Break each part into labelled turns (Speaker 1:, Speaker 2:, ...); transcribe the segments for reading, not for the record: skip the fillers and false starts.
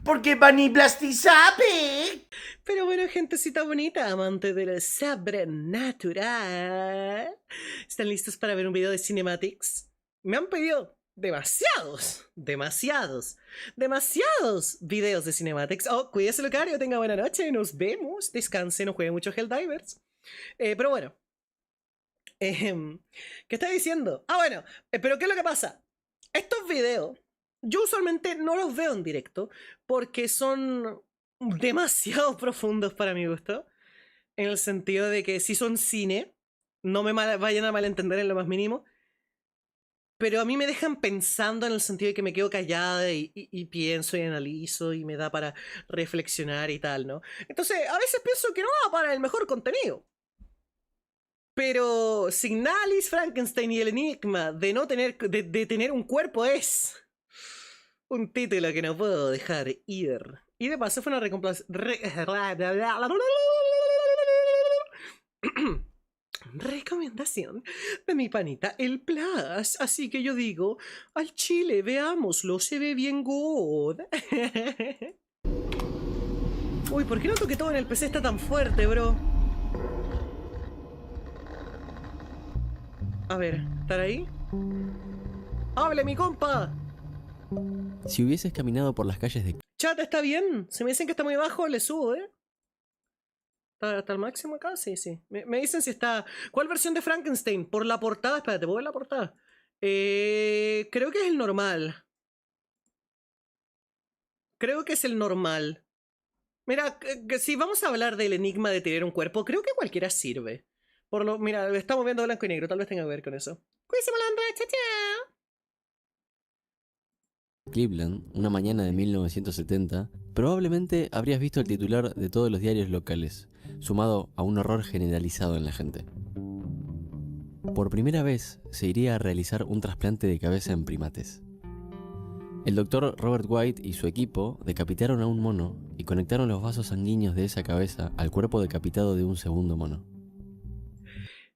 Speaker 1: Porque Vaniplasty sabe.
Speaker 2: Pero bueno, gentecita bonita, amante del sobrenatural, ¿están listos para ver un video de Cinematics? Me han pedido demasiados videos de Cinematics. Oh, cuídese Lucario, tenga buena noche, nos vemos, descanse, no juegue mucho Helldivers. Pero bueno, ¿qué está diciendo? Ah, bueno, pero ¿qué es lo que pasa? Estos videos, yo usualmente no los veo en directo porque son demasiado profundos para mi gusto. En el sentido de que si son cine, no me vayan a malentender en lo más mínimo. Pero a mí me dejan pensando en el sentido de que me quedo callada y pienso y analizo y me da para reflexionar y tal, ¿no? Entonces, a veces pienso que no da para el mejor contenido. Pero Signalis, Frankenstein y el enigma de no tener, de tener un cuerpo es un título que no puedo dejar ir. Y de paso fue una recomendación de mi panita el Plus. Así que yo digo, al chile, veámoslo, se ve bien good. Uy, ¿por qué noto que todo en el PC está tan fuerte, bro? A ver, ¿estar ahí? ¡Hable, mi compa!
Speaker 3: Si hubieses caminado por las calles de
Speaker 2: Chat, ¿está bien? Si me dicen que está muy bajo, le subo, ¿eh? ¿Está al máximo acá? Sí, sí. Me dicen si está... ¿Cuál versión de Frankenstein? Por la portada. Espérate, ¿puedo ver la portada? Creo que es el normal. Creo que es el normal. Mira, que si vamos a hablar del enigma de tener un cuerpo, creo que cualquiera sirve. Mira, estamos viendo blanco y negro, tal vez tenga que ver con eso. Cuídense, malandra, chao, chao.
Speaker 3: Cleveland, una mañana de 1970, probablemente habrías visto el titular de todos los diarios locales, sumado a un horror generalizado en la gente. Por primera vez se iría a realizar un trasplante de cabeza en primates. El doctor Robert White y su equipo decapitaron a un mono y conectaron los vasos sanguíneos de esa cabeza al cuerpo decapitado de un segundo mono.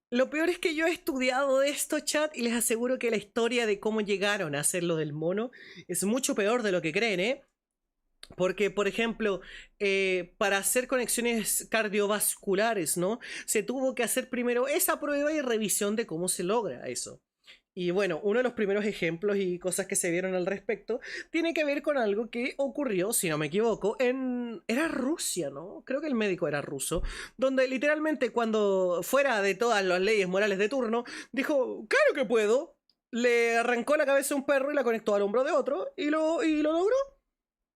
Speaker 2: Lo peor es que yo he estudiado esto, chat, y les aseguro que la historia de cómo llegaron a hacer lo del mono es mucho peor de lo que creen, ¿eh? Porque, por ejemplo, para hacer conexiones cardiovasculares, ¿no? Se tuvo que hacer primero esa prueba y revisión de cómo se logra eso. Y bueno, uno de los primeros ejemplos y cosas que se vieron al respecto tiene que ver con algo que ocurrió, si no me equivoco, Era Rusia, ¿no? Creo que el médico era ruso, donde literalmente cuando fuera de todas las leyes morales de turno, dijo, claro que puedo. Le arrancó la cabeza a un perro y la conectó al hombro de otro y lo logró.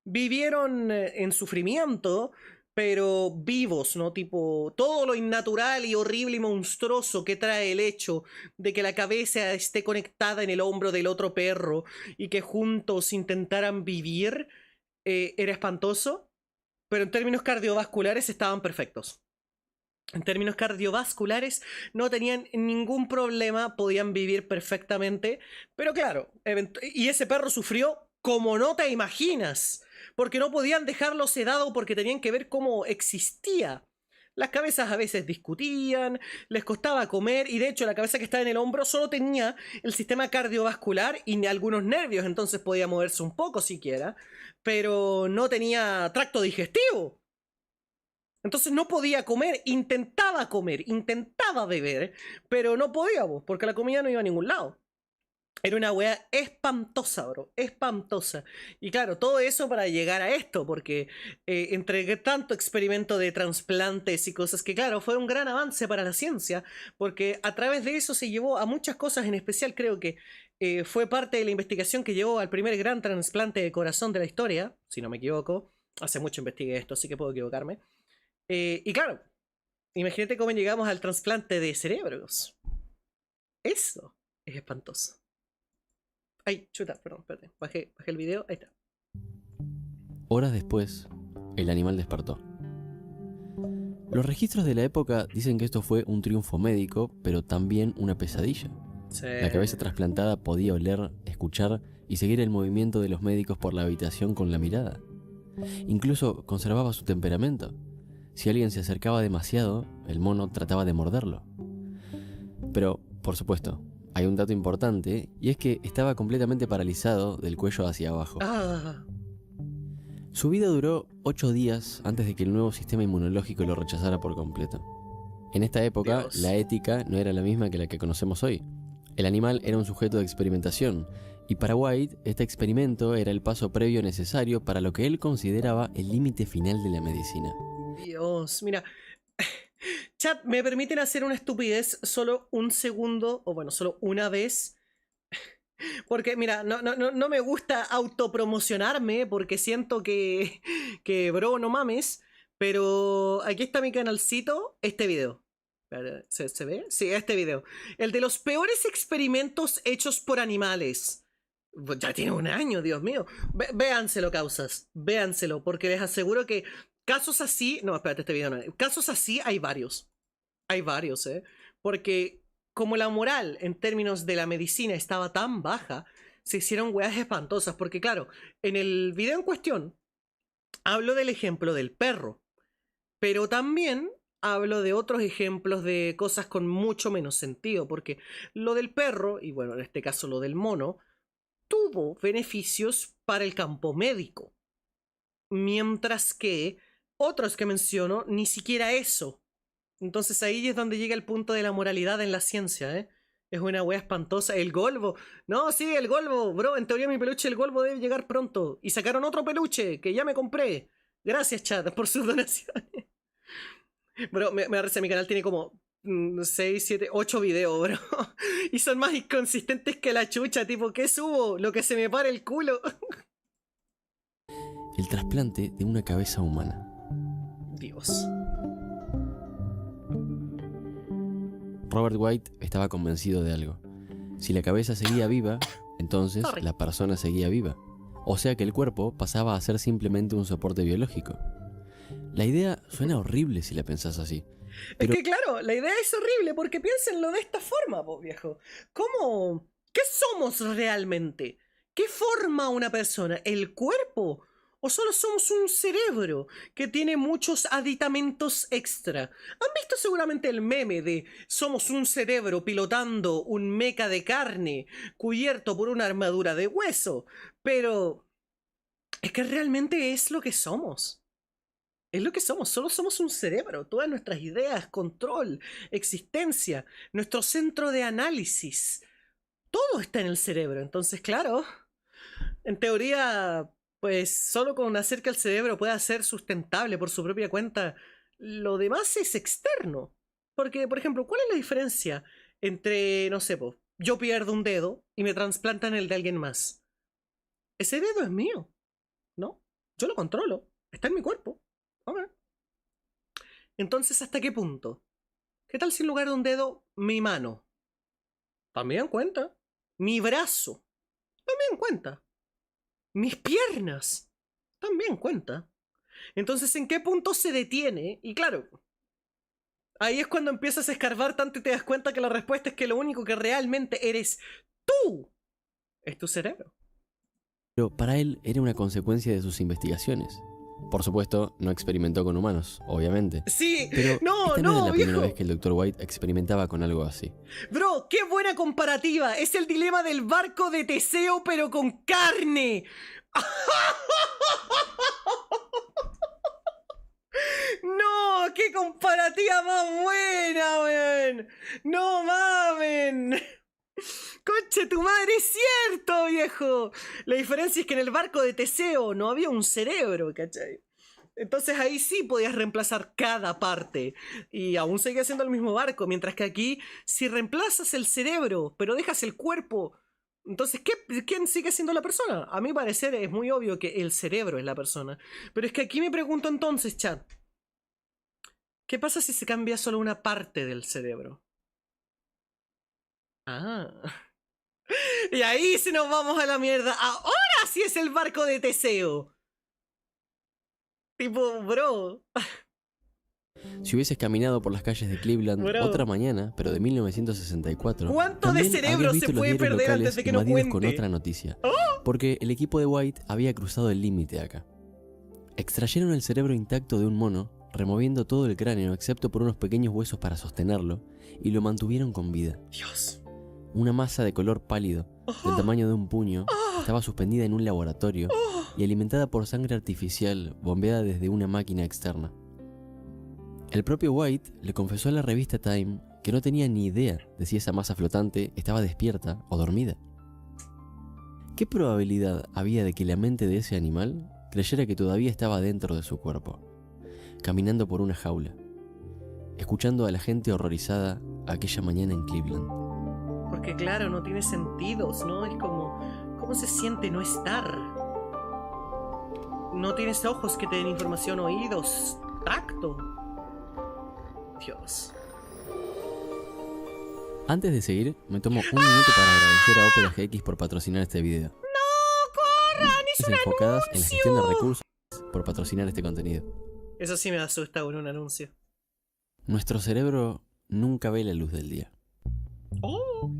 Speaker 2: Vivieron en sufrimiento, pero vivos, ¿no? Tipo, todo lo innatural y horrible y monstruoso que trae el hecho de que la cabeza esté conectada en el hombro del otro perro y que juntos intentaran vivir, era espantoso, pero en términos cardiovasculares estaban perfectos. En términos cardiovasculares no tenían ningún problema, podían vivir perfectamente, pero claro, y ese perro sufrió como no te imaginas, porque no podían dejarlo sedado porque tenían que ver cómo existía. Las cabezas a veces discutían, les costaba comer y de hecho la cabeza que estaba en el hombro solo tenía el sistema cardiovascular y algunos nervios, entonces podía moverse un poco siquiera, pero no tenía tracto digestivo. Entonces no podía comer, intentaba beber, pero no podía, porque la comida no iba a ningún lado. Era una weá espantosa, bro, espantosa. Y claro, todo eso para llegar a esto, porque entre tanto experimento de trasplantes y cosas que, claro, fue un gran avance para la ciencia, porque a través de eso se llevó a muchas cosas, en especial creo que fue parte de la investigación que llevó al primer gran trasplante de corazón de la historia, si no me equivoco. Hace mucho investigué esto, así que puedo equivocarme. Y claro, imagínate cómo llegamos al trasplante de cerebros. Eso es espantoso. Ay, chuta, perdón, espérate. Bajé el video, ahí está.
Speaker 3: Horas después, el animal despertó. Los registros de la época dicen que esto fue un triunfo médico, pero también una pesadilla.
Speaker 2: Sí.
Speaker 3: La cabeza trasplantada podía oler, escuchar y seguir el movimiento de los médicos por la habitación con la mirada. Incluso conservaba su temperamento. Si alguien se acercaba demasiado, el mono trataba de morderlo. Pero, por supuesto, hay un dato importante, y es que estaba completamente paralizado del cuello hacia abajo.
Speaker 2: Ah.
Speaker 3: Su vida duró 8 días antes de que el nuevo sistema inmunológico lo rechazara por completo. En esta época,
Speaker 2: Dios.
Speaker 3: la ética no era la misma que la que conocemos hoy. El animal era un sujeto de experimentación, y para White, este experimento era el paso previo necesario para lo que él consideraba el límite final de la medicina.
Speaker 2: Dios, mira. Chat, ¿me permiten hacer una estupidez solo un segundo? O bueno, solo una vez. Porque, mira, no me gusta autopromocionarme porque siento que, bro, no mames. Pero aquí está mi canalcito, este video. ¿Se ve? Sí, este video. El de los peores experimentos hechos por animales. Ya tiene un año, Dios mío. Véanselo, causas. Véanselo, porque les aseguro que casos así... No, espérate, este video no. Casos así hay varios. Hay varios, ¿eh? Porque como la moral en términos de la medicina estaba tan baja, se hicieron weas espantosas. Porque claro, en el video en cuestión hablo del ejemplo del perro. Pero también hablo de otros ejemplos de cosas con mucho menos sentido. Porque lo del perro, y bueno, en este caso lo del mono, tuvo beneficios para el campo médico. Mientras que otros que menciono, ni siquiera eso. Entonces ahí es donde llega el punto de la moralidad en la ciencia, ¿eh? Es una wea espantosa. El Golbo. No, sí, el Golbo. Bro, en teoría mi peluche el Golbo debe llegar pronto. Y sacaron otro peluche que ya me compré. Gracias, chat, por sus donaciones. Bro, me parece mi canal tiene como 6, 7, 8 videos, bro. Y son más inconsistentes que la chucha. Tipo, ¿qué subo? Lo que se me para el culo.
Speaker 3: El trasplante de una cabeza humana.
Speaker 2: Dios.
Speaker 3: Robert White estaba convencido de algo. Si la cabeza seguía viva, entonces
Speaker 2: Sorry.
Speaker 3: la persona seguía viva. O sea que el cuerpo pasaba a ser simplemente un soporte biológico. La idea suena horrible si la pensás así. Pero
Speaker 2: Es que claro, la idea es horrible porque piénsenlo de esta forma, po, viejo. ¿Cómo? ¿Qué somos realmente? ¿Qué forma una persona? ¿El cuerpo? ¿O solo somos un cerebro que tiene muchos aditamentos extra? Han visto seguramente el meme de somos un cerebro pilotando un meca de carne cubierto por una armadura de hueso. Pero es que realmente es lo que somos. Es lo que somos, solo somos un cerebro, todas nuestras ideas, control, existencia, nuestro centro de análisis, todo está en el cerebro. Entonces, claro, en teoría, pues solo con hacer que el cerebro pueda ser sustentable por su propia cuenta, lo demás es externo. Porque, por ejemplo, ¿cuál es la diferencia entre, no sé, po, yo pierdo un dedo y me trasplantan el de alguien más? Ese dedo es mío, ¿no? Yo lo controlo, está en mi cuerpo. Ok. Entonces, ¿hasta qué punto? ¿Qué tal si en lugar de un dedo, mi mano? También cuenta. Mi brazo. También cuenta. Mis piernas. También cuenta. Entonces, ¿en qué punto se detiene? Y claro, ahí es cuando empiezas a escarbar tanto y te das cuenta que la respuesta es que lo único que realmente eres tú es tu cerebro.
Speaker 3: para él era una consecuencia de sus investigaciones. Por supuesto, no experimentó con humanos, obviamente.
Speaker 2: Sí,
Speaker 3: Pero
Speaker 2: no,
Speaker 3: esta no
Speaker 2: no,
Speaker 3: era la primera
Speaker 2: viejo.
Speaker 3: vez que el Dr. White experimentaba con algo así.
Speaker 2: Bro, qué buena comparativa. Es el dilema del barco de Teseo, pero con carne. No, qué comparativa más buena, weón. No mamen. Conche tu madre, es cierto, viejo. La diferencia es que en el barco de Teseo no había un cerebro, ¿cachai? Entonces ahí sí podías reemplazar cada parte y aún seguía siendo el mismo barco, mientras que aquí si reemplazas el cerebro pero dejas el cuerpo, entonces ¿quién sigue siendo la persona? A mi parecer es muy obvio que el cerebro es la persona, pero es que aquí me pregunto entonces, chat, ¿qué pasa si se cambia solo una parte del cerebro? Ah. Y ahí sí nos vamos a la mierda. Ahora sí es el barco de Teseo. Tipo, bro.
Speaker 3: Si hubieses caminado por las calles de Cleveland
Speaker 2: Bro.
Speaker 3: otra mañana, pero de 1964,
Speaker 2: ¿Cuánto de
Speaker 3: también
Speaker 2: cerebro
Speaker 3: habrías
Speaker 2: se
Speaker 3: visto los
Speaker 2: puede
Speaker 3: diarios
Speaker 2: perder
Speaker 3: locales
Speaker 2: antes de que no
Speaker 3: invadidos con
Speaker 2: cuente?
Speaker 3: otra noticia. Porque el equipo de White había cruzado el límite acá. Extrayeron el cerebro intacto de un mono, removiendo todo el cráneo excepto por unos pequeños huesos para sostenerlo, y lo mantuvieron con vida.
Speaker 2: Dios.
Speaker 3: Una masa de color pálido, del tamaño de un puño, estaba suspendida en un laboratorio y alimentada por sangre artificial bombeada desde una máquina externa. El propio White le confesó a la revista Time que no tenía ni idea de si esa masa flotante estaba despierta o dormida. ¿Qué probabilidad había de que la mente de ese animal creyera que todavía estaba dentro de su cuerpo, caminando por una jaula, escuchando a la gente horrorizada aquella mañana en Cleveland?
Speaker 2: Porque claro, no tiene sentidos, ¿no? Es como, ¿cómo se siente no estar? No tienes ojos que te den información, oídos, tacto. Dios.
Speaker 3: Antes de seguir, me tomo un minuto para agradecer a Opera GX por patrocinar este video.
Speaker 2: ¡No, corran! ¡Es un
Speaker 3: Enfocadas en la gestión de
Speaker 2: anuncio!
Speaker 3: recursos por patrocinar este contenido.
Speaker 2: Eso sí me asusta con un anuncio.
Speaker 3: Nuestro cerebro nunca ve la luz del día.
Speaker 2: ¡Oh!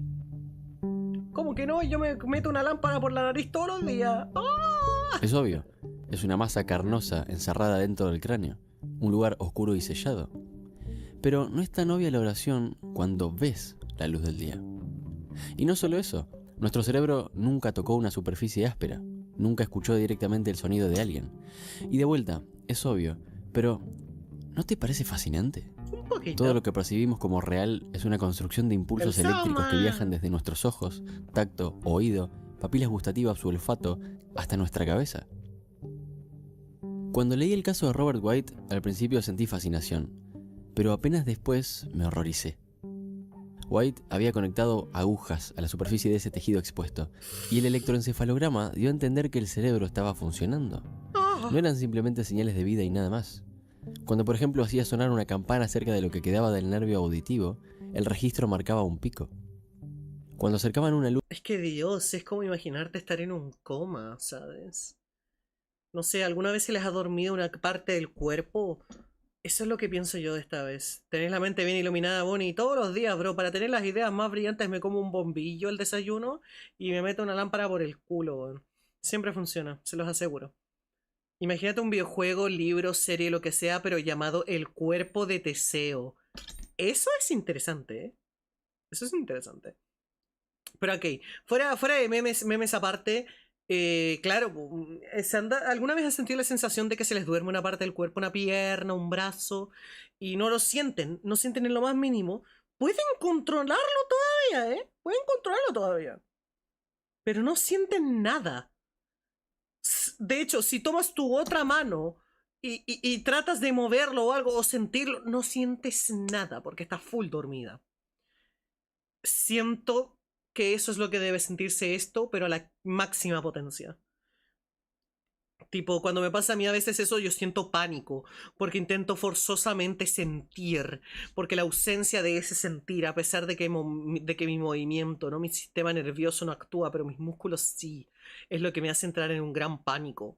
Speaker 2: ¿Cómo que no? Yo me meto una lámpara por la nariz todos los días. ¡Oh!
Speaker 3: Es obvio, es una masa carnosa encerrada dentro del cráneo, un lugar oscuro y sellado. Pero no es tan obvia la oración cuando ves la luz del día. Y no solo eso, nuestro cerebro nunca tocó una superficie áspera, nunca escuchó directamente el sonido de alguien. Y de vuelta, es obvio, pero ¿no te parece fascinante?
Speaker 2: Un poquito.
Speaker 3: Todo lo que percibimos como real es una construcción de impulsos
Speaker 2: El
Speaker 3: eléctricos que
Speaker 2: soma.
Speaker 3: viajan desde nuestros ojos, tacto, oído, papilas gustativas u olfato, hasta nuestra cabeza. Cuando leí el caso de Robert White, al principio sentí fascinación, pero apenas después me horroricé. White había conectado agujas a la superficie de ese tejido expuesto, y el electroencefalograma dio a entender que el cerebro estaba funcionando. No eran simplemente señales de vida y nada más. Cuando por ejemplo hacía sonar una campana cerca de lo que quedaba del nervio auditivo, el registro marcaba un pico. Cuando acercaban una luz,
Speaker 2: Es que Dios, es como imaginarte estar en un coma, ¿sabes? No sé, ¿alguna vez se les ha dormido una parte del cuerpo? Eso es lo que pienso yo esta vez. Tenés la mente bien iluminada, Bonnie, y todos los días, bro, para tener las ideas más brillantes me como un bombillo al desayuno y me meto una lámpara por el culo, weón. Siempre funciona, se los aseguro. Imagínate un videojuego, libro, serie, lo que sea, pero llamado El Cuerpo de Teseo. Eso es interesante, ¿eh? Eso es interesante. Pero ok, fuera de memes aparte, claro, ¿alguna vez has sentido la sensación de que se les duerme una parte del cuerpo, una pierna, un brazo, y no lo sienten, no sienten en lo más mínimo? Pueden controlarlo todavía, ¿eh? Pueden controlarlo todavía. Pero no sienten nada. De hecho, si tomas tu otra mano y tratas de moverlo o algo, o sentirlo, no sientes nada porque estás full dormida. Siento que eso es lo que debe sentirse esto, pero a la máxima potencia. Tipo, cuando me pasa a mí a veces eso, yo siento pánico, porque intento forzosamente sentir, porque la ausencia de ese sentir, a pesar de que mi movimiento, ¿no? Mi sistema nervioso no actúa, pero mis músculos sí, es lo que me hace entrar en un gran pánico.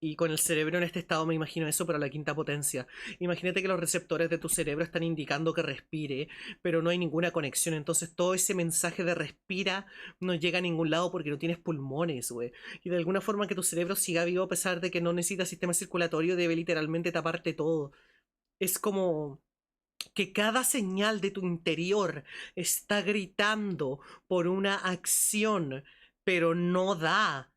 Speaker 2: Y con el cerebro en este estado me imagino eso, pero a la quinta potencia. Imagínate que los receptores de tu cerebro están indicando que respire, pero no hay ninguna conexión. Entonces todo ese mensaje de respira no llega a ningún lado porque no tienes pulmones, güey. Y de alguna forma que tu cerebro siga vivo a pesar de que no necesita sistema circulatorio, debe literalmente taparte todo. Es como que cada señal de tu interior está gritando por una acción, pero no da.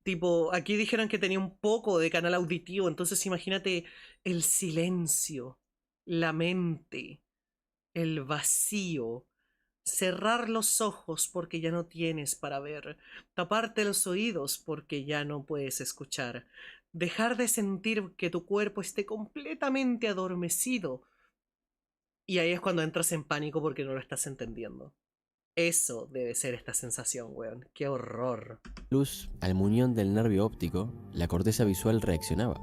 Speaker 2: Tipo, aquí dijeron que tenía un poco de canal auditivo, entonces imagínate el silencio, la mente, el vacío, cerrar los ojos porque ya no tienes para ver, taparte los oídos porque ya no puedes escuchar, dejar de sentir que tu cuerpo esté completamente adormecido. Y ahí es cuando entras en pánico porque no lo estás entendiendo. Eso debe ser esta sensación, weón. ¡Qué horror!
Speaker 3: luz al muñón del nervio óptico, la corteza visual reaccionaba.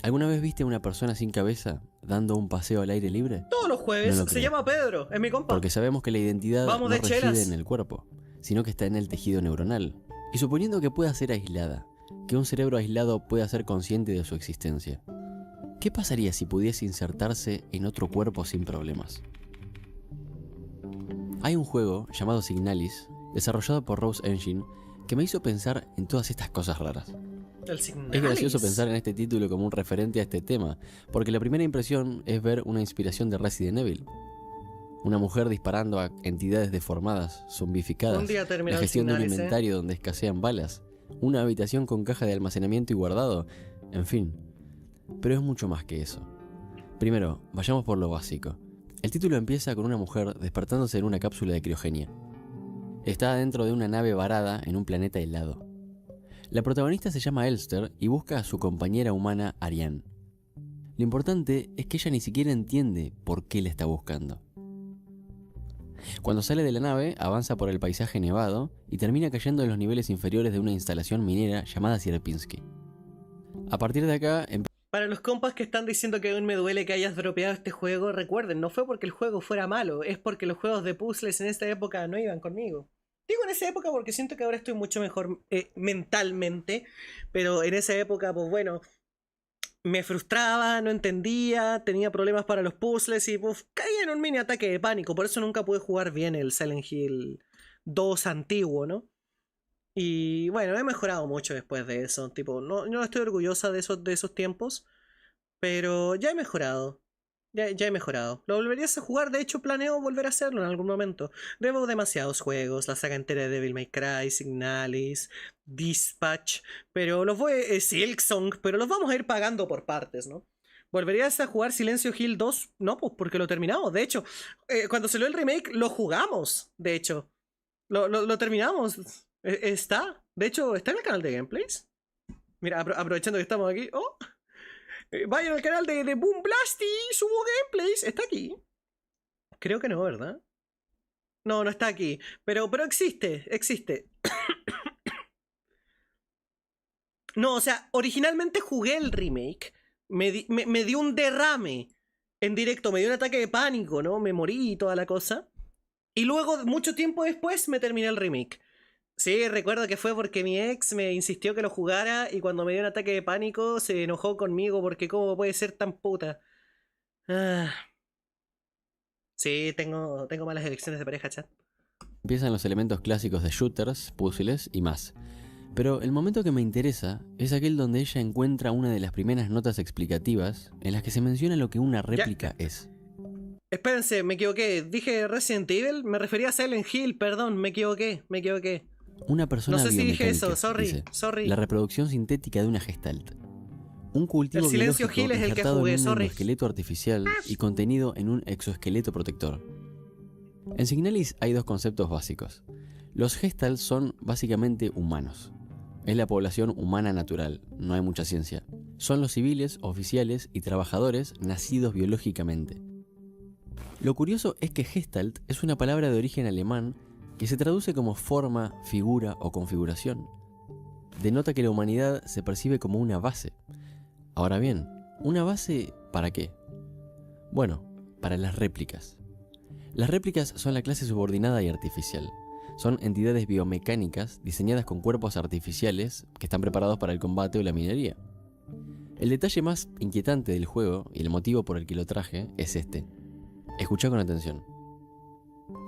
Speaker 3: ¿Alguna vez viste a una persona sin cabeza dando un paseo al aire libre?
Speaker 2: Todos los jueves
Speaker 3: No lo
Speaker 2: se
Speaker 3: creo.
Speaker 2: llama Pedro, es mi compa.
Speaker 3: Porque sabemos que la identidad
Speaker 2: Vamos
Speaker 3: no
Speaker 2: de chelas.
Speaker 3: reside en el cuerpo, sino que está en el tejido neuronal. Y suponiendo que pueda ser aislada, que un cerebro aislado pueda ser consciente de su existencia, ¿qué pasaría si pudiese insertarse en otro cuerpo sin problemas? Hay un juego llamado Signalis, desarrollado por Rose Engine, que me hizo pensar en todas estas cosas raras.
Speaker 2: El Signalis.
Speaker 3: Es gracioso pensar en este título como un referente a este tema, porque la primera impresión es ver una inspiración de Resident Evil. Una mujer disparando a entidades deformadas, zombificadas,
Speaker 2: Un día termina
Speaker 3: la
Speaker 2: el
Speaker 3: gestión de un
Speaker 2: Signalis,
Speaker 3: inventario donde escasean balas, una habitación con caja de almacenamiento y guardado, en fin. Pero es mucho más que eso. Primero, vayamos por lo básico. El título empieza con una mujer despertándose en una cápsula de criogenia. Está dentro de una nave varada en un planeta helado. La protagonista se llama Elster y busca a su compañera humana Ariane. Lo importante es que ella ni siquiera entiende por qué la está buscando. Cuando sale de la nave, avanza por el paisaje nevado y termina cayendo en los niveles inferiores de una instalación minera llamada Sierpinski. A partir de acá,
Speaker 2: Para los compas que están diciendo que aún me duele que hayas dropeado este juego, recuerden, no fue porque el juego fuera malo, es porque los juegos de puzzles en esta época no iban conmigo. Digo en esa época porque siento que ahora estoy mucho mejor mentalmente, pero en esa época, pues bueno, me frustraba, no entendía, tenía problemas para los puzzles y pues caía en un mini ataque de pánico. Por eso nunca pude jugar bien el Silent Hill 2 antiguo, ¿no? Y bueno, he mejorado mucho después de eso. Tipo, no estoy orgullosa de esos tiempos, pero ya he mejorado. Ya he mejorado. ¿Lo volverías a jugar? De hecho, planeo volver a hacerlo en algún momento. Debo demasiados juegos, la saga entera de Devil May Cry, Signalis, Dispatch, pero los voy... Silksong, pero los vamos a ir pagando por partes, ¿no? ¿Volverías a jugar Silencio Hill 2? No, pues porque lo terminamos. De hecho, cuando salió el remake, lo jugamos. De hecho, lo terminamos. Está. De hecho, está en el canal de gameplays. Mira, aprovechando que estamos aquí. ¡Oh! Vayan al canal de Boom Blasty, subo gameplays. Está aquí. Creo que no, ¿verdad? No, no está aquí. Pero existe. No, o sea, originalmente jugué el remake. Me dio un derrame en directo, me dio un ataque de pánico, ¿no? Me morí y toda la cosa. Y luego, mucho tiempo después, me terminé el remake. Sí, recuerdo que fue porque mi ex me insistió que lo jugara y cuando me dio un ataque de pánico se enojó conmigo porque cómo puede ser tan puta. Ah. Sí, tengo malas elecciones de pareja, chat.
Speaker 3: empiezan los elementos clásicos de shooters, puzzles y más. Pero el momento que me interesa es aquel donde ella encuentra una de las primeras notas explicativas en las que se menciona lo que una réplica es.
Speaker 2: Espérense, me equivoqué. Dije Resident Evil, me refería a Silent Hill, perdón, me equivoqué.
Speaker 3: Una persona
Speaker 2: No sé si dije
Speaker 3: biomecánica,
Speaker 2: eso, sorry.
Speaker 3: la reproducción sintética de una gestalt. Un cultivo
Speaker 2: El Silencio
Speaker 3: biológico
Speaker 2: Hill es el que
Speaker 3: injertado
Speaker 2: jugué,
Speaker 3: en un
Speaker 2: sorry.
Speaker 3: endoesqueleto artificial y contenido en un exoesqueleto protector. En Signalis hay dos conceptos básicos. Los gestalts son básicamente humanos. Es la población humana natural, no hay mucha ciencia. Son los civiles, oficiales y trabajadores nacidos biológicamente. Lo curioso es que Gestalt es una palabra de origen alemán que se traduce como forma, figura o configuración. Denota que la humanidad se percibe como una base. Ahora bien, ¿una base para qué? Bueno, para las réplicas. Las réplicas son la clase subordinada y artificial. Son entidades biomecánicas diseñadas con cuerpos artificiales que están preparados para el combate o la minería. El detalle más inquietante del juego, y el motivo por el que lo traje, es este. Escucha con atención.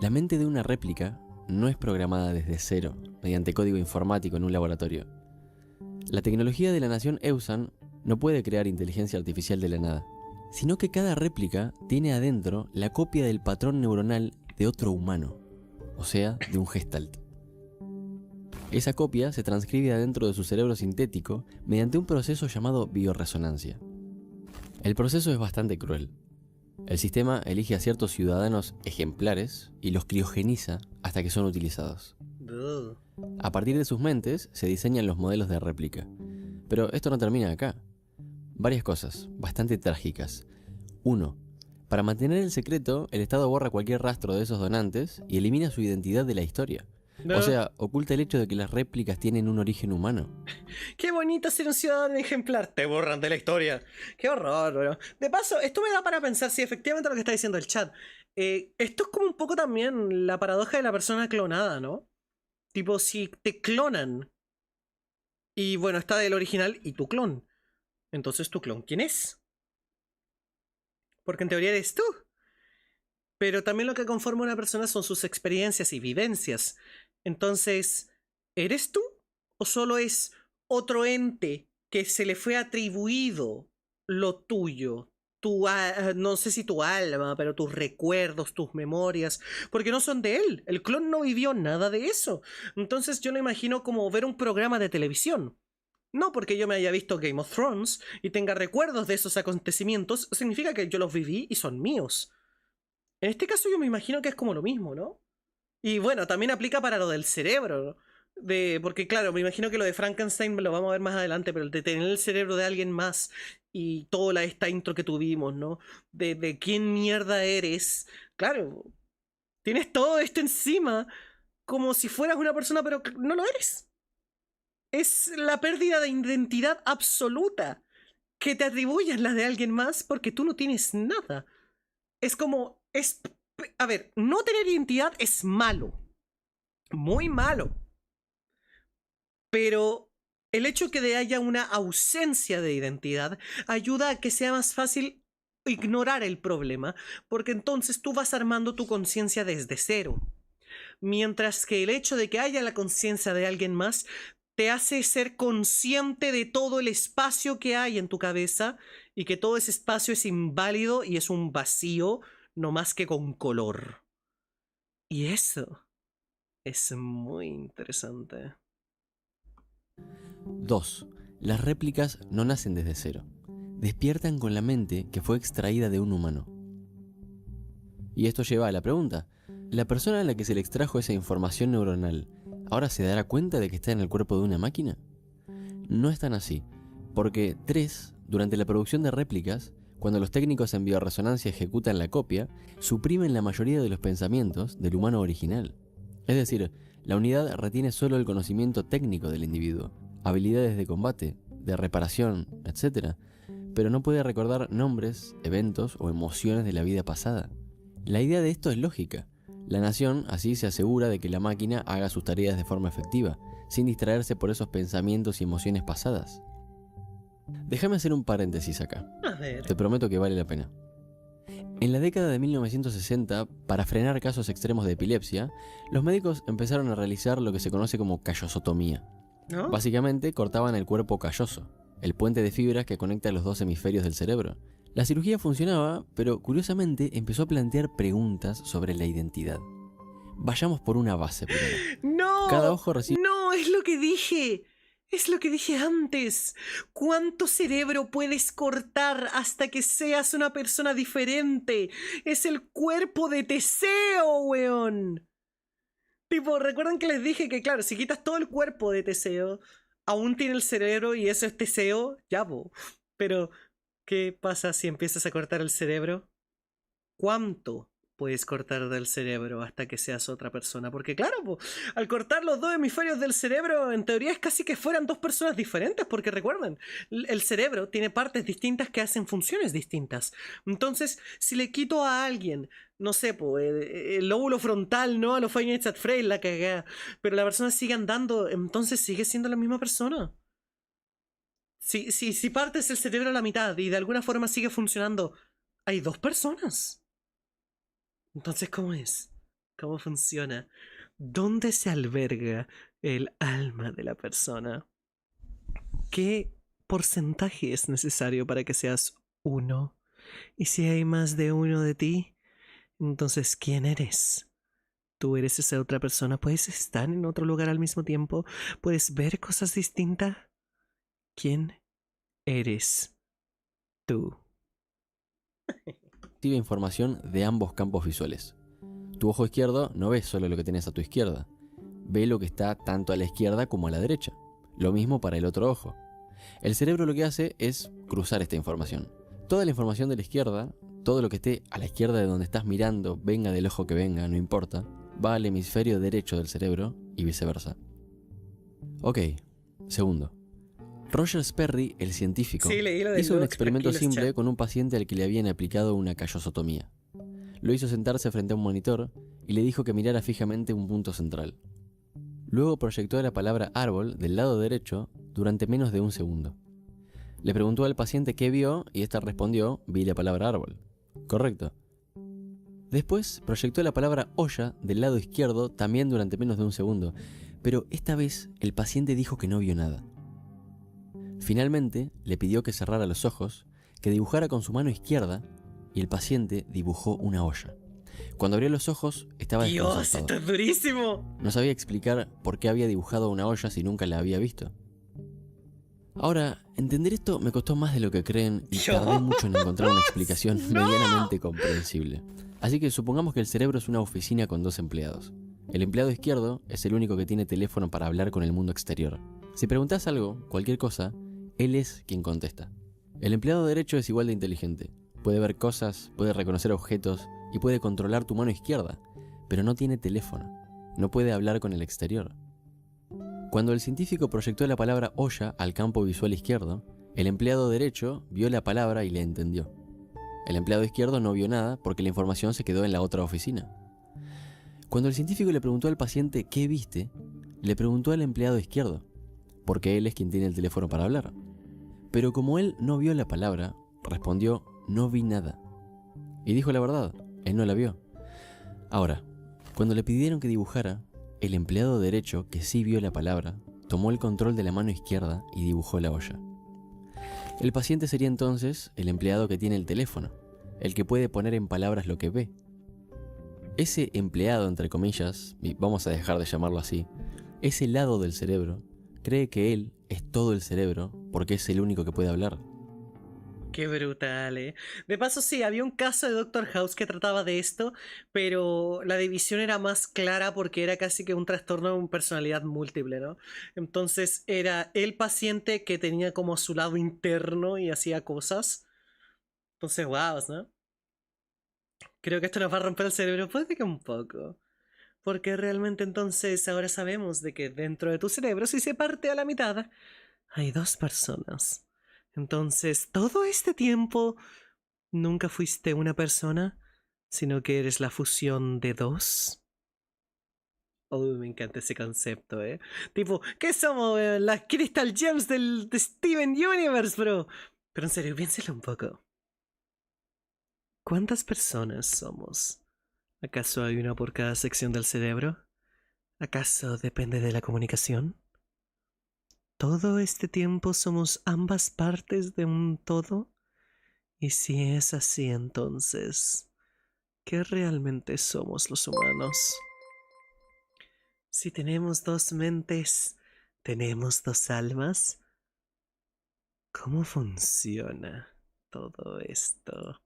Speaker 3: La mente de una réplica no es programada desde cero, mediante código informático en un laboratorio. La tecnología de la nación Eusan no puede crear inteligencia artificial de la nada, sino que cada réplica tiene adentro la copia del patrón neuronal de otro humano, o sea, de un gestalt. Esa copia se transcribe adentro de su cerebro sintético mediante un proceso llamado bioresonancia. El proceso es bastante cruel. El sistema elige a ciertos ciudadanos ejemplares y los criogeniza hasta que son utilizados. A partir de sus mentes se diseñan los modelos de réplica. Pero esto no termina acá. Varias cosas, bastante trágicas. 1. Para mantener el secreto, el Estado borra cualquier rastro de esos donantes y elimina su identidad de la historia. O sea, oculta el hecho de que las réplicas tienen un origen humano.
Speaker 2: Qué bonito ser un ciudadano ejemplar. Te borran de la historia. Qué horror, bro. De paso, esto me da para pensar si efectivamente lo que está diciendo el chat. Esto es como un poco también la paradoja de la persona clonada, ¿no? Tipo, si te clonan y bueno, está el original y tu clon. Entonces, ¿tu clon quién es? Porque en teoría eres tú. Pero también lo que conforma una persona son sus experiencias y vivencias. Entonces, ¿eres tú? ¿O solo es otro ente que se le fue atribuido lo tuyo? no sé si tu alma, pero tus recuerdos, tus memorias, porque no son de él. El clon no vivió nada de eso. Entonces yo lo imagino como ver un programa de televisión. No porque yo me haya visto Game of Thrones y tenga recuerdos de esos acontecimientos, significa que yo los viví y son míos. En este caso yo me imagino que es como lo mismo, ¿no? Y bueno, también aplica para lo del cerebro, ¿no? Porque claro, me imagino que lo de Frankenstein lo vamos a ver más adelante, pero el de tener el cerebro de alguien más y toda esta intro que tuvimos, ¿no? De quién mierda eres. Claro, tienes todo esto encima como si fueras una persona, pero no lo eres. Es la pérdida de identidad absoluta. Que te atribuyan la de alguien más porque tú no tienes nada. Es como... A ver, no tener identidad es malo. Muy malo. Pero el hecho que haya una ausencia de identidad ayuda a que sea más fácil ignorar el problema, porque entonces tú vas armando tu conciencia desde cero. Mientras que el hecho de que haya la conciencia de alguien más te hace ser consciente de todo el espacio que hay en tu cabeza y que todo ese espacio es inválido y es un vacío, no más que con color. Y eso es muy interesante.
Speaker 3: 2. Las réplicas no nacen desde cero. Despiertan con la mente que fue extraída de un humano. Y esto lleva a la pregunta: ¿la persona a la que se le extrajo esa información neuronal ahora se dará cuenta de que está en el cuerpo de una máquina? No es tan así, porque 3, durante la producción de réplicas, cuando los técnicos en bioresonancia ejecutan la copia, suprimen la mayoría de los pensamientos del humano original. Es decir, la unidad retiene solo el conocimiento técnico del individuo, habilidades de combate, de reparación, etc., pero no puede recordar nombres, eventos o emociones de la vida pasada. La idea de esto es lógica. La nación así se asegura de que la máquina haga sus tareas de forma efectiva, sin distraerse por esos pensamientos y emociones pasadas. Déjame hacer un paréntesis acá.
Speaker 2: A ver.
Speaker 3: Te prometo que vale la pena. En la década de 1960, para frenar casos extremos de epilepsia, los médicos empezaron a realizar lo que se conoce como callosotomía.
Speaker 2: ¿No?
Speaker 3: Básicamente cortaban el cuerpo calloso, el puente de fibras que conecta los dos hemisferios del cerebro. La cirugía funcionaba, pero curiosamente empezó a plantear preguntas sobre la identidad. Vayamos por una base primero.
Speaker 2: ¡No!
Speaker 3: Cada ojo recibe...
Speaker 2: ¡No! Es lo que dije. Es lo que dije antes. ¿Cuánto cerebro puedes cortar hasta que seas una persona diferente? Es el cuerpo de Teseo, weón. Tipo, ¿recuerdan que les dije que, claro, si quitas todo el cuerpo de Teseo, aún tiene el cerebro y eso es Teseo? Ya, po. Pero, ¿qué pasa si empiezas a cortar el cerebro? ¿Cuánto puedes cortar del cerebro hasta que seas otra persona? Porque claro, po, al cortar los dos hemisferios del cerebro, en teoría es casi que fueran dos personas diferentes, porque recuerden, el cerebro tiene partes distintas que hacen funciones distintas. Entonces, si le quito a alguien, no sé, po, el lóbulo frontal, ¿no? A los Five Nights at Freddy's, la cagada, pero la persona sigue andando, entonces sigue siendo la misma persona. Si partes el cerebro a la mitad y de alguna forma sigue funcionando, hay dos personas. Entonces, ¿cómo es? ¿Cómo funciona? ¿Dónde se alberga el alma de la persona? ¿Qué porcentaje es necesario para que seas uno? Y si hay más de uno de ti, entonces, ¿quién eres? ¿Tú eres esa otra persona? ¿Puedes estar en otro lugar al mismo tiempo? ¿Puedes ver cosas distintas? ¿Quién eres tú?
Speaker 3: Recibe información de ambos campos visuales. Tu ojo izquierdo no ve solo lo que tenés a tu izquierda, ve lo que está tanto a la izquierda como a la derecha. Lo mismo para el otro ojo. El cerebro lo que hace es cruzar esta información. Toda la información de la izquierda, todo lo que esté a la izquierda de donde estás mirando, venga del ojo que venga, no importa, va al hemisferio derecho del cerebro y viceversa. Ok, segundo. Roger Sperry, el científico,
Speaker 2: Sí, leí lo del
Speaker 3: hizo un
Speaker 2: doc,
Speaker 3: experimento
Speaker 2: tranquilos,
Speaker 3: simple
Speaker 2: chat.
Speaker 3: con un paciente al que le habían aplicado una callosotomía. Lo hizo sentarse frente a un monitor y le dijo que mirara fijamente un punto central. Luego proyectó la palabra árbol del lado derecho durante menos de un segundo. Le preguntó al paciente qué vio y ésta respondió: vi la palabra árbol. Correcto. Después proyectó la palabra olla del lado izquierdo también durante menos de un segundo, pero esta vez el paciente dijo que no vio nada. Finalmente le pidió que cerrara los ojos que dibujara con su mano izquierda y el paciente dibujó una olla. Cuando abrió los ojos estaba
Speaker 2: Dios,
Speaker 3: desconcertado.
Speaker 2: esto es durísimo.
Speaker 3: No sabía explicar por qué había dibujado una olla si nunca la había visto. Ahora, entender esto me costó más de lo que creen y
Speaker 2: Dios.
Speaker 3: tardé mucho en encontrar una explicación
Speaker 2: No.
Speaker 3: medianamente comprensible. Así que supongamos que el cerebro es una oficina con 2 empleados. El empleado izquierdo es el único que tiene teléfono para hablar con el mundo exterior. Si preguntas algo, cualquier cosa, él es quien contesta. El empleado derecho es igual de inteligente. Puede ver cosas, puede reconocer objetos y puede controlar tu mano izquierda, pero no tiene teléfono. No puede hablar con el exterior. Cuando el científico proyectó la palabra olla al campo visual izquierdo, el empleado derecho vio la palabra y le entendió. El empleado izquierdo no vio nada porque la información se quedó en la otra oficina. Cuando el científico le preguntó al paciente ¿qué viste?, le preguntó al empleado izquierdo, porque él es quien tiene el teléfono para hablar. Pero como él no vio la palabra, respondió no vi nada. Y dijo la verdad, él no la vio. Ahora, cuando le pidieron que dibujara, el empleado derecho, que sí vio la palabra, tomó el control de la mano izquierda y dibujó la olla. El paciente sería entonces el empleado que tiene el teléfono, el que puede poner en palabras lo que ve. Ese empleado, entre comillas, y vamos a dejar de llamarlo así, ese lado del cerebro, cree que él es todo el cerebro porque es el único que puede hablar.
Speaker 2: Qué brutal, ¿eh? De paso, sí, había un caso de Doctor House que trataba de esto, pero la división era más clara porque era casi que un trastorno de personalidad múltiple, ¿no? Entonces era el paciente que tenía como su lado interno y hacía cosas. Entonces, wow, ¿no? Creo que esto nos va a romper el cerebro, puede que un poco. Porque realmente entonces ahora sabemos de que dentro de tu cerebro, si se parte a la mitad, hay 2 personas. Entonces, todo este tiempo nunca fuiste una persona, sino que eres la fusión de 2. Oh, me encanta ese concepto, ¿eh? Tipo, ¿qué somos? Las Crystal Gems de Steven Universe, bro. Pero en serio, piénselo un poco. ¿Cuántas personas somos? ¿Acaso hay una por cada sección del cerebro? ¿Acaso depende de la comunicación? ¿Todo este tiempo somos ambas partes de un todo? Y si es así, entonces, ¿qué realmente somos los humanos? Si tenemos 2 mentes, ¿tenemos 2 almas? ¿Cómo funciona todo esto?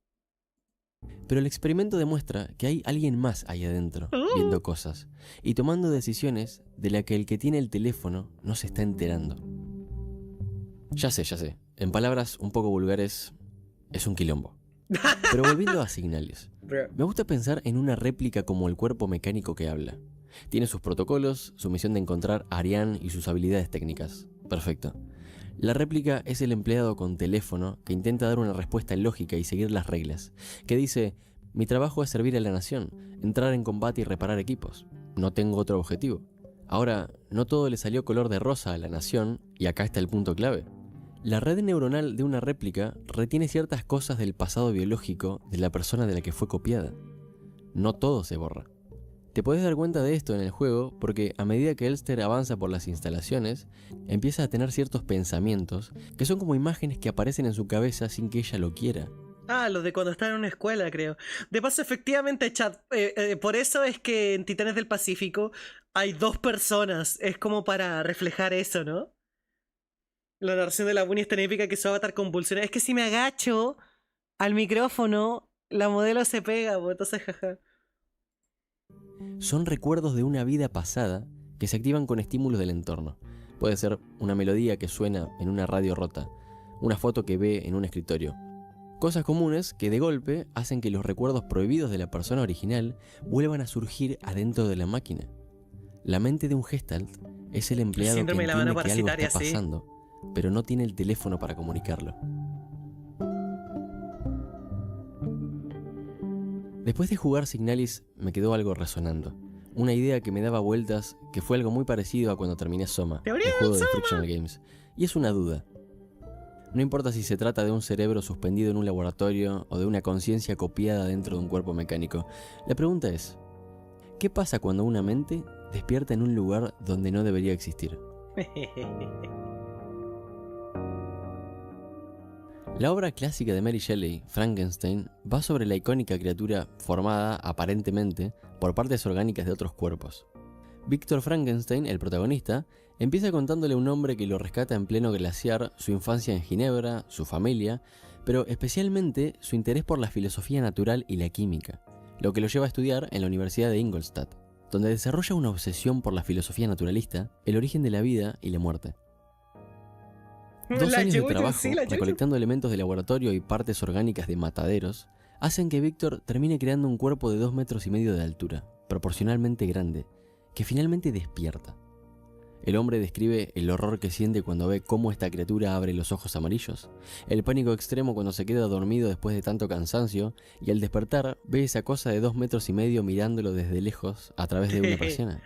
Speaker 3: Pero el experimento demuestra que hay alguien más ahí adentro, viendo cosas y tomando decisiones de las que el que tiene el teléfono no se está enterando. Ya sé, en palabras un poco vulgares, es un quilombo. Pero volviendo a Signalis, me gusta pensar en una réplica como el cuerpo mecánico que habla. Tiene sus protocolos, su misión de encontrar a Ariane y sus habilidades técnicas. Perfecto. La réplica es el empleado con teléfono que intenta dar una respuesta lógica y seguir las reglas, que dice, mi trabajo es servir a la nación, entrar en combate y reparar equipos. No tengo otro objetivo. Ahora, no todo le salió color de rosa a la nación, y acá está el punto clave. La red neuronal de una réplica retiene ciertas cosas del pasado biológico de la persona de la que fue copiada. No todo se borra. Te podés dar cuenta de esto en el juego porque a medida que Elster avanza por las instalaciones, empieza a tener ciertos pensamientos que son como imágenes que aparecen en su cabeza sin que ella lo quiera.
Speaker 2: Ah, lo de cuando está en una escuela, creo. De paso, efectivamente, chat, por eso es que en Titanes del Pacífico hay 2 personas. Es como para reflejar eso, ¿no? La narración de la Bunny es tan épica que su avatar convulsiona. Es que si me agacho al micrófono, la modelo se pega, pues, entonces jaja.
Speaker 3: Son recuerdos de una vida pasada que se activan con estímulos del entorno. Puede ser una melodía que suena en una radio rota, una foto que ve en un escritorio. Cosas comunes que de golpe hacen que los recuerdos prohibidos de la persona original vuelvan a surgir adentro de la máquina. La mente de un Gestalt es el empleado que
Speaker 2: síndrome de la
Speaker 3: entiende
Speaker 2: mano
Speaker 3: que algo
Speaker 2: parasitaria,
Speaker 3: está
Speaker 2: sí.
Speaker 3: pasando, pero no tiene el teléfono para comunicarlo. Después de jugar Signalis me quedó algo resonando. Una idea que me daba vueltas que fue algo muy parecido a cuando terminé Soma, el
Speaker 2: ¡Teoría
Speaker 3: juego de
Speaker 2: Soma!
Speaker 3: Frictional Games. Y es una duda. No importa si se trata de un cerebro suspendido en un laboratorio o de una conciencia copiada dentro de un cuerpo mecánico. La pregunta es, ¿qué pasa cuando una mente despierta en un lugar donde no debería existir? La obra clásica de Mary Shelley, Frankenstein, va sobre la icónica criatura formada, aparentemente, por partes orgánicas de otros cuerpos. Víctor Frankenstein, el protagonista, empieza contándole a un hombre que lo rescata en pleno glaciar su infancia en Ginebra, su familia, pero especialmente su interés por la filosofía natural y la química, lo que lo lleva a estudiar en la Universidad de Ingolstadt, donde desarrolla una obsesión por la filosofía naturalista, el origen de la vida y la muerte. 2 años de trabajo, recolectando elementos de laboratorio y partes orgánicas de mataderos, hacen que Víctor termine creando un cuerpo de 2,5 metros de altura, proporcionalmente grande, que finalmente despierta. El hombre describe el horror que siente cuando ve cómo esta criatura abre los ojos amarillos, el pánico extremo cuando se queda dormido después de tanto cansancio, y al despertar ve esa cosa de 2,5 metros mirándolo desde lejos a través de una persiana.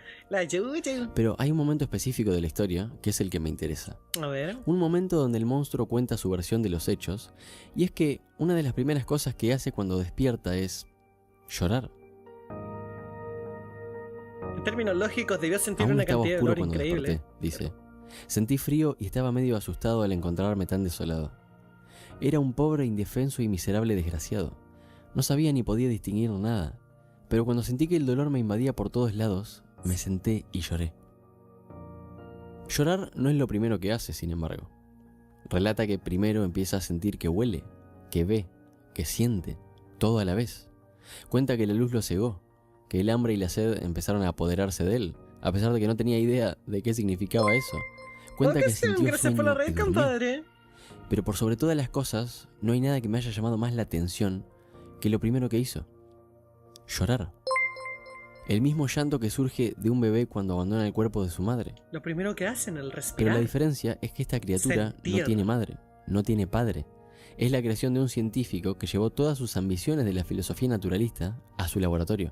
Speaker 3: Pero hay un momento específico de la historia que es el que me interesa.
Speaker 2: A ver.
Speaker 3: Un momento donde el monstruo cuenta su versión de los hechos, y es que una de las primeras cosas que hace cuando despierta es llorar.
Speaker 2: En términos lógicos debió sentir
Speaker 3: Aún
Speaker 2: una
Speaker 3: estaba
Speaker 2: cantidad de
Speaker 3: oscuro
Speaker 2: dolor
Speaker 3: cuando
Speaker 2: increíble.
Speaker 3: desperté, dice. Sentí frío y estaba medio asustado al encontrarme tan desolado. Era un pobre, indefenso y miserable desgraciado. No sabía ni podía distinguir nada, pero cuando sentí que el dolor me invadía por todos lados, me senté y lloré. Llorar no es lo primero que hace, sin embargo. Relata que primero empieza a sentir que huele, que ve, que siente, todo a la vez. Cuenta que la luz lo cegó, que el hambre y la sed empezaron a apoderarse de él, a pesar de que no tenía idea de qué significaba eso. Cuenta que sintió
Speaker 2: Gracias por la
Speaker 3: sueño
Speaker 2: red,
Speaker 3: y durmió.
Speaker 2: compadre.
Speaker 3: Pero por sobre todas las cosas, no hay nada que me haya llamado más la atención que lo primero que hizo: llorar. El mismo llanto que surge de un bebé cuando abandona el cuerpo de su madre.
Speaker 2: Lo primero que hacen, el
Speaker 3: Pero
Speaker 2: respirar.
Speaker 3: la diferencia es que esta criatura
Speaker 2: Sentir.
Speaker 3: no tiene madre, no tiene padre. Es la creación de un científico que llevó todas sus ambiciones de la filosofía naturalista a su laboratorio.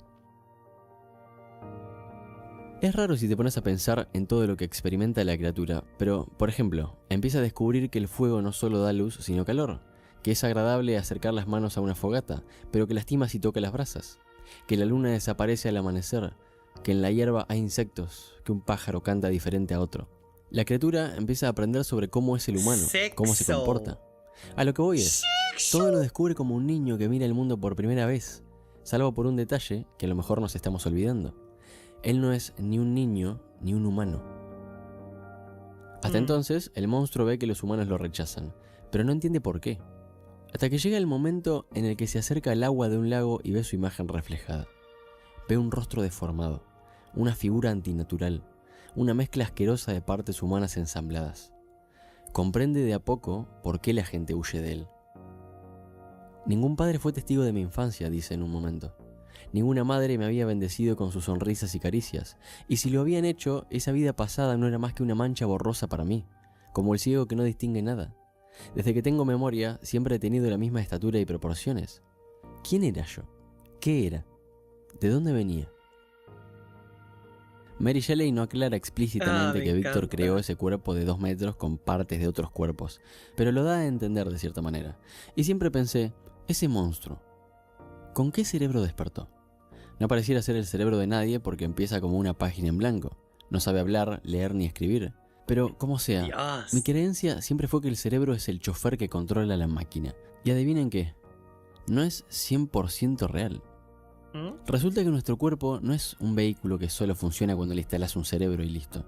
Speaker 3: Es raro si te pones a pensar en todo lo que experimenta la criatura, pero, por ejemplo, empieza a descubrir que el fuego no solo da luz, sino calor, que es agradable acercar las manos a una fogata, pero que lastima si toca las brasas, que la luna desaparece al amanecer, que en la hierba hay insectos, que un pájaro canta diferente a otro. La criatura empieza a aprender sobre cómo es el humano, cómo se
Speaker 2: Sexo.
Speaker 3: comporta. A lo que voy es, todo lo descubre como un niño que mira el mundo por primera vez, salvo por un detalle que a lo mejor nos estamos olvidando. Él no es ni un niño ni un humano. Hasta entonces, el monstruo ve que los humanos lo rechazan, pero no entiende por qué. Hasta que llega el momento en el que se acerca al agua de un lago y ve su imagen reflejada. Ve un rostro deformado, una figura antinatural, una mezcla asquerosa de partes humanas ensambladas. Comprende de a poco por qué la gente huye de él. Ningún padre fue testigo de mi infancia, dice en un momento. Ninguna madre me había bendecido con sus sonrisas y caricias, y si lo habían hecho, esa vida pasada no era más que una mancha borrosa para mí, como el ciego que no distingue nada. Desde que tengo memoria, siempre he tenido la misma estatura y proporciones. ¿Quién era yo? ¿Qué era? ¿De dónde venía? Mary Shelley no aclara explícitamente
Speaker 2: me
Speaker 3: que Víctor
Speaker 2: encanta.
Speaker 3: creó ese cuerpo de 2 metros con partes de otros cuerpos, pero lo da a entender de cierta manera. Y siempre pensé, ese monstruo, ¿con qué cerebro despertó? No pareciera ser el cerebro de nadie porque empieza como una página en blanco. No sabe hablar, leer ni escribir. Pero, como sea,
Speaker 2: Dios.
Speaker 3: mi creencia siempre fue que el cerebro es el chofer que controla la máquina. Y adivinen qué, no es 100% real.
Speaker 2: ¿Mm?
Speaker 3: Resulta que nuestro cuerpo no es un vehículo que solo funciona cuando le instalas un cerebro y listo.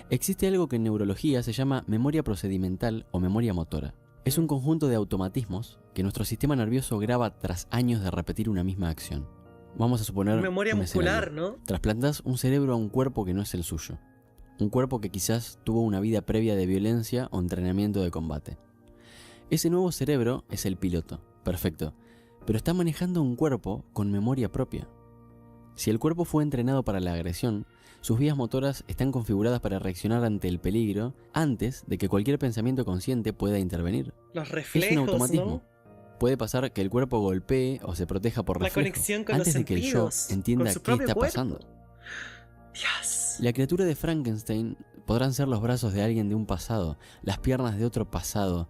Speaker 3: Existe algo que en neurología se llama memoria procedimental o memoria motora. Es un conjunto de automatismos que nuestro sistema nervioso graba tras años de repetir una misma acción. Vamos a suponer
Speaker 2: Memoria
Speaker 3: un
Speaker 2: muscular,
Speaker 3: escenario.
Speaker 2: ¿no?
Speaker 3: Trasplantas un cerebro a un cuerpo que no es el suyo. Un cuerpo que quizás tuvo una vida previa de violencia o entrenamiento de combate. Ese nuevo cerebro es el piloto, perfecto, pero está manejando un cuerpo con memoria propia. Si el cuerpo fue entrenado para la agresión, sus vías motoras están configuradas para reaccionar ante el peligro antes de que cualquier pensamiento consciente pueda intervenir.
Speaker 2: Los
Speaker 3: Es
Speaker 2: reflejos,
Speaker 3: un automatismo.
Speaker 2: ¿no?
Speaker 3: Puede pasar que el cuerpo golpee o se proteja por
Speaker 2: La
Speaker 3: reflejo,
Speaker 2: conexión con
Speaker 3: antes
Speaker 2: los
Speaker 3: de que el yo
Speaker 2: sentidos,
Speaker 3: entienda
Speaker 2: con su
Speaker 3: qué
Speaker 2: propio
Speaker 3: está
Speaker 2: cuerpo.
Speaker 3: pasando.
Speaker 2: Dios.
Speaker 3: La criatura de Frankenstein podrán ser los brazos de alguien de un pasado, las piernas de otro pasado,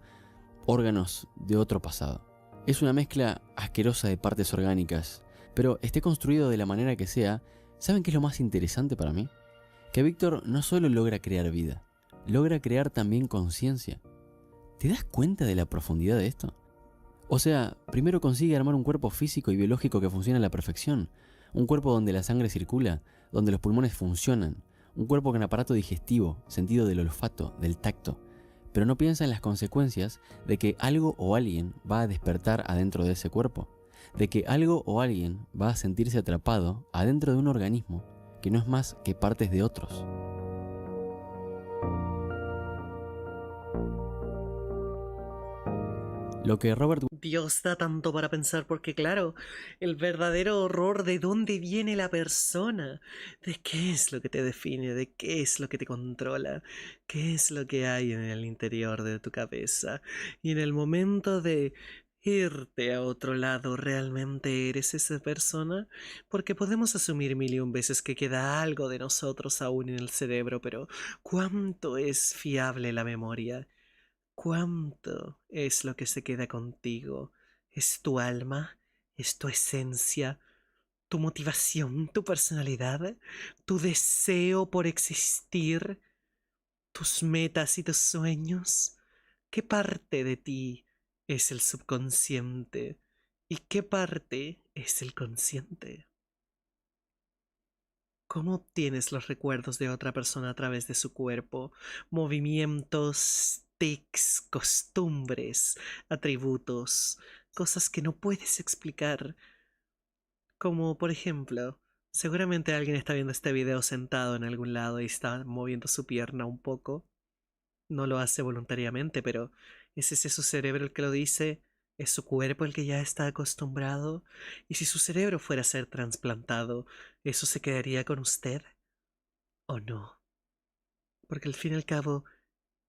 Speaker 3: órganos de otro pasado. Es una mezcla asquerosa de partes orgánicas, pero esté construido de la manera que sea, ¿saben qué es lo más interesante para mí? Que Víctor no solo logra crear vida, logra crear también conciencia. ¿Te das cuenta de la profundidad de esto? O sea, primero consigue armar un cuerpo físico y biológico que funcione a la perfección. Un cuerpo donde la sangre circula, donde los pulmones funcionan. Un cuerpo con aparato digestivo, sentido del olfato, del tacto. Pero no piensa en las consecuencias de que algo o alguien va a despertar adentro de ese cuerpo. De que algo o alguien va a sentirse atrapado adentro de un organismo que no es más que partes de otros. Lo que Robert
Speaker 2: Dios, da tanto para pensar porque claro, el verdadero horror de dónde viene la persona, de qué es lo que te define, de qué es lo que te controla, qué es lo que hay en el interior de tu cabeza. Y en el momento de irte a otro lado, ¿realmente eres esa persona? Porque podemos asumir mil y un veces que queda algo de nosotros aún en el cerebro, pero ¿cuánto es fiable la memoria? ¿Cuánto es lo que se queda contigo? ¿Es tu alma? ¿Es tu esencia? ¿Tu motivación? ¿Tu personalidad? ¿Tu deseo por existir? ¿Tus metas y tus sueños? ¿Qué parte de ti es el subconsciente? ¿Y qué parte es el consciente? ¿Cómo obtienes los recuerdos de otra persona a través de su cuerpo? Movimientos, tics, costumbres, atributos, cosas que no puedes explicar. Como por ejemplo, seguramente alguien está viendo este video sentado en algún lado y está moviendo su pierna un poco. No lo hace voluntariamente, pero ¿es ese su cerebro el que lo dice? ¿Es su cuerpo el que ya está acostumbrado? ¿Y si su cerebro fuera a ser trasplantado, eso se quedaría con usted? ¿O no? Porque al fin y al cabo,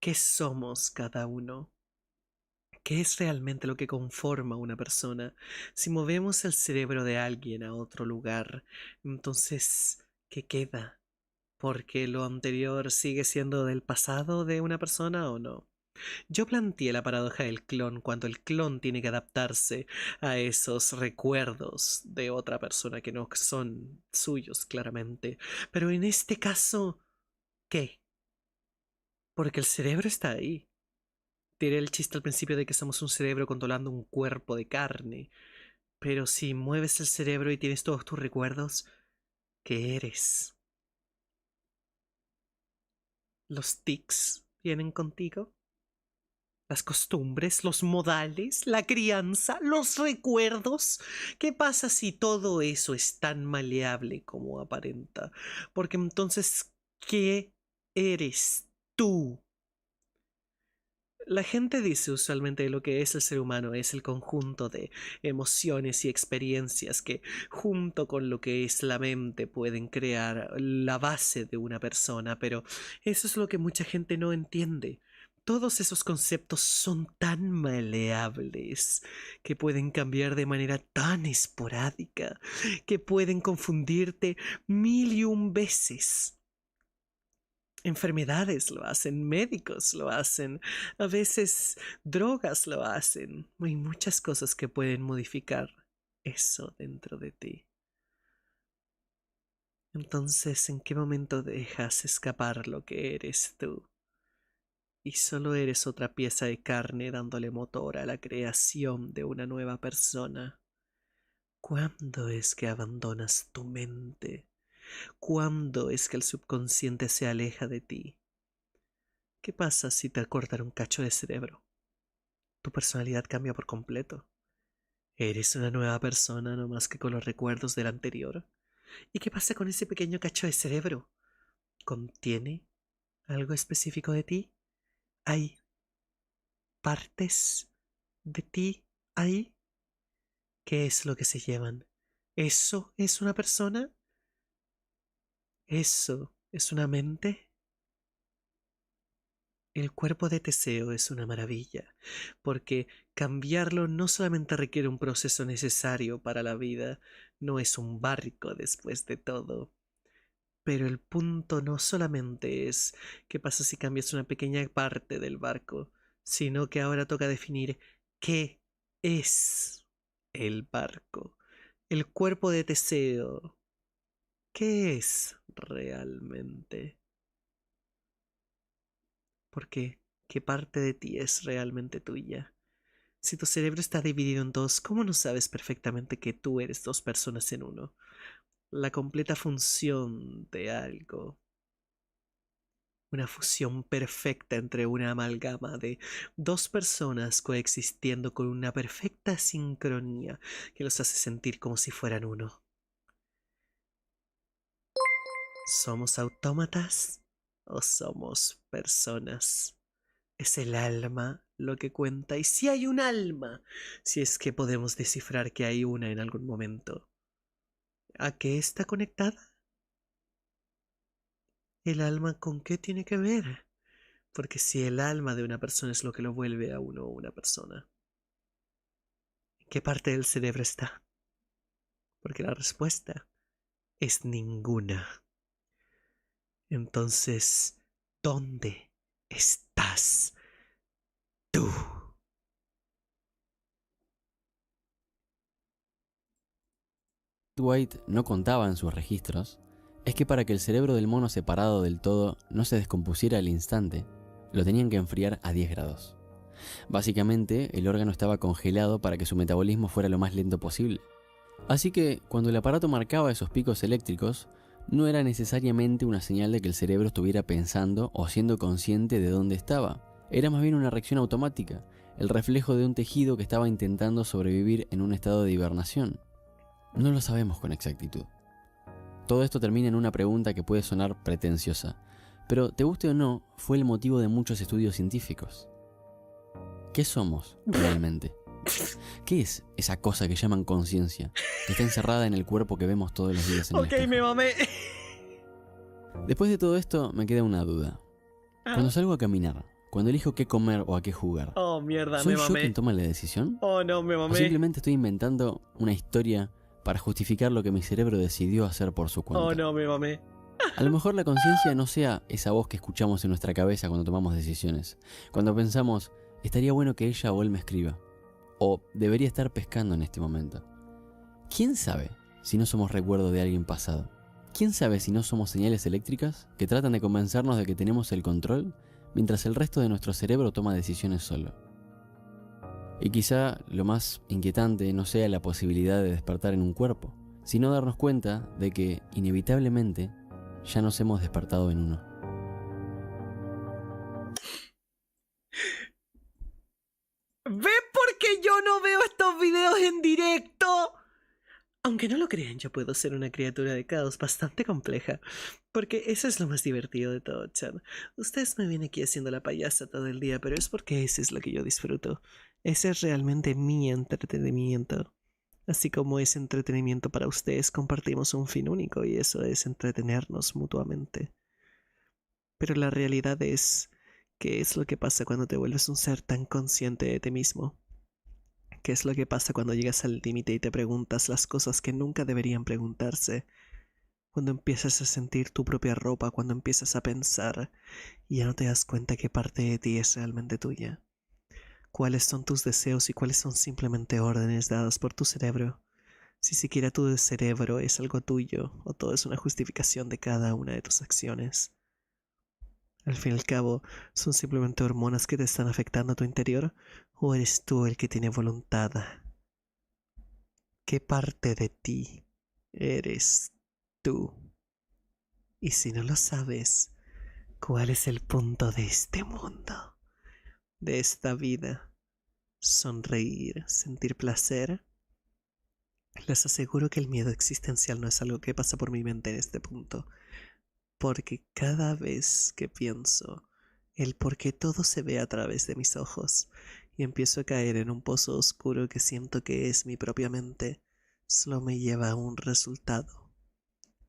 Speaker 2: ¿qué somos cada uno? ¿Qué es realmente lo que conforma una persona? Si movemos el cerebro de alguien a otro lugar, entonces, ¿qué queda? ¿Porque lo anterior sigue siendo del pasado de una persona o no? Yo planteé la paradoja del clon cuando el clon tiene que adaptarse a esos recuerdos de otra persona que no son suyos, claramente. Pero en este caso, ¿qué? Porque el cerebro está ahí. Tiré el chiste al principio de que somos un cerebro controlando un cuerpo de carne. Pero si mueves el cerebro y tienes todos tus recuerdos, ¿qué eres? ¿Los tics vienen contigo? ¿Las costumbres, los modales, la crianza, los recuerdos? ¿Qué pasa si todo eso es tan maleable como aparenta? Porque entonces, ¿qué eres tú? La gente dice usualmente lo que es el ser humano es el conjunto de emociones y experiencias que, junto con lo que es la mente, pueden crear la base de una persona, pero eso es lo que mucha gente no entiende. Todos esos conceptos son tan maleables que pueden cambiar de manera tan esporádica que pueden confundirte mil y un veces. Enfermedades lo hacen, médicos lo hacen, a veces drogas lo hacen. Hay muchas cosas que pueden modificar eso dentro de ti. Entonces, ¿en qué momento dejas escapar lo que eres tú? Y solo eres otra pieza de carne dándole motor a la creación de una nueva persona. ¿Cuándo es que abandonas tu mente? ¿Cuándo es que el subconsciente se aleja de ti? ¿Qué pasa si te cortan un cacho de cerebro? Tu personalidad cambia por completo. Eres una nueva persona no más que con los recuerdos del anterior. ¿Y qué pasa con ese pequeño cacho de cerebro? ¿Contiene algo específico de ti? ¿Hay partes de ti ahí? ¿Qué es lo que se llevan? ¿Eso es una persona? ¿Eso es una mente? El cuerpo de Teseo es una maravilla, porque cambiarlo no solamente requiere un proceso necesario para la vida, no es un barco después de todo. Pero el punto no solamente es qué pasa si cambias una pequeña parte del barco, sino que ahora toca definir qué es el barco. El cuerpo de Teseo, ¿qué es realmente? Porque ¿qué parte de ti es realmente tuya? Si tu cerebro está dividido en dos, ¿cómo no sabes perfectamente que tú eres dos personas en uno? La completa función de algo. Una fusión perfecta entre una amalgama de dos personas coexistiendo con una perfecta sincronía que los hace sentir como si fueran uno. ¿Somos autómatas o somos personas? Es el alma lo que cuenta. Y si hay un alma, si es que podemos descifrar que hay una en algún momento, ¿a qué está conectada? ¿El alma con qué tiene que ver? Porque si el alma de una persona es lo que lo vuelve a uno una persona, ¿en qué parte del cerebro está? Porque la respuesta es ninguna. Entonces, ¿dónde estás tú?
Speaker 3: White no contaba en sus registros es que para que el cerebro del mono separado del todo no se descompusiera al instante, lo tenían que enfriar a 10 grados. Básicamente, el órgano estaba congelado para que su metabolismo fuera lo más lento posible. Así que, cuando el aparato marcaba esos picos eléctricos, no era necesariamente una señal de que el cerebro estuviera pensando o siendo consciente de dónde estaba. Era más bien una reacción automática, el reflejo de un tejido que estaba intentando sobrevivir en un estado de hibernación. No lo sabemos con exactitud. Todo esto termina en una pregunta que puede sonar pretenciosa, pero te guste o no, fue el motivo de muchos estudios científicos. ¿Qué somos realmente? ¿Qué es esa cosa que llaman conciencia, que está encerrada en el cuerpo que vemos todos los días en el
Speaker 2: Ok,
Speaker 3: espejo?
Speaker 2: me mamé.
Speaker 3: Después de todo esto, me queda una duda. Cuando salgo a caminar, cuando elijo qué comer o a qué jugar,
Speaker 2: Oh, mierda,
Speaker 3: ¿soy
Speaker 2: me
Speaker 3: yo
Speaker 2: mamé.
Speaker 3: quien toma la decisión?
Speaker 2: Oh, no, me
Speaker 3: ¿O
Speaker 2: mamé.
Speaker 3: simplemente estoy inventando una historia para justificar lo que mi cerebro decidió hacer por su cuenta?
Speaker 2: Oh, no, me mamé.
Speaker 3: A lo mejor la conciencia no sea esa voz que escuchamos en nuestra cabeza cuando tomamos decisiones. Cuando pensamos, estaría bueno que ella o él me escriba. O debería estar pescando en este momento. ¿Quién sabe si no somos recuerdo de alguien pasado? ¿Quién sabe si no somos señales eléctricas que tratan de convencernos de que tenemos el control mientras el resto de nuestro cerebro toma decisiones solo? Y quizá lo más inquietante no sea la posibilidad de despertar en un cuerpo, sino darnos cuenta de que, inevitablemente, ya nos hemos despertado en uno.
Speaker 2: ¿Ve por qué yo no veo estos videos en directo? Aunque no lo crean, yo puedo ser una criatura de caos bastante compleja. Porque eso es lo más divertido de todo, chat. Ustedes me ven aquí haciendo la payasa todo el día, pero es porque eso es lo que yo disfruto. Ese es realmente mi entretenimiento. Así como es entretenimiento para ustedes, compartimos un fin único y eso es entretenernos mutuamente. Pero la realidad es, ¿qué es lo que pasa cuando te vuelves un ser tan consciente de ti mismo? ¿Qué es lo que pasa cuando llegas al límite y te preguntas las cosas que nunca deberían preguntarse? Cuando empiezas a sentir tu propia ropa, cuando empiezas a pensar y ya no te das cuenta qué parte de ti es realmente tuya. ¿Cuáles son tus deseos y cuáles son simplemente órdenes dadas por tu cerebro? Si siquiera tu cerebro es algo tuyo o todo es una justificación de cada una de tus acciones. Al fin y al cabo, ¿son simplemente hormonas que te están afectando a tu interior? ¿O eres tú el que tiene voluntad? ¿Qué parte de ti eres tú? Y si no lo sabes, ¿cuál es el punto de este mundo? De esta vida. Sonreír, sentir placer. Les aseguro que el miedo existencial no es algo que pasa por mi mente en este punto. Porque cada vez que pienso el por qué todo se ve a través de mis ojos y empiezo a caer en un pozo oscuro que siento que es mi propia mente, solo me lleva a un resultado.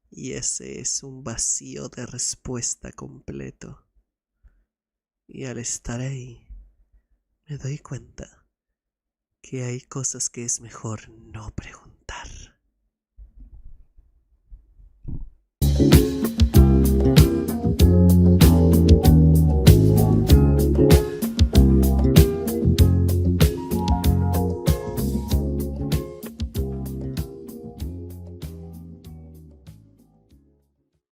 Speaker 2: Y ese es un vacío de respuesta completo. Y al estar ahí, me doy cuenta que hay cosas que es mejor no preguntar.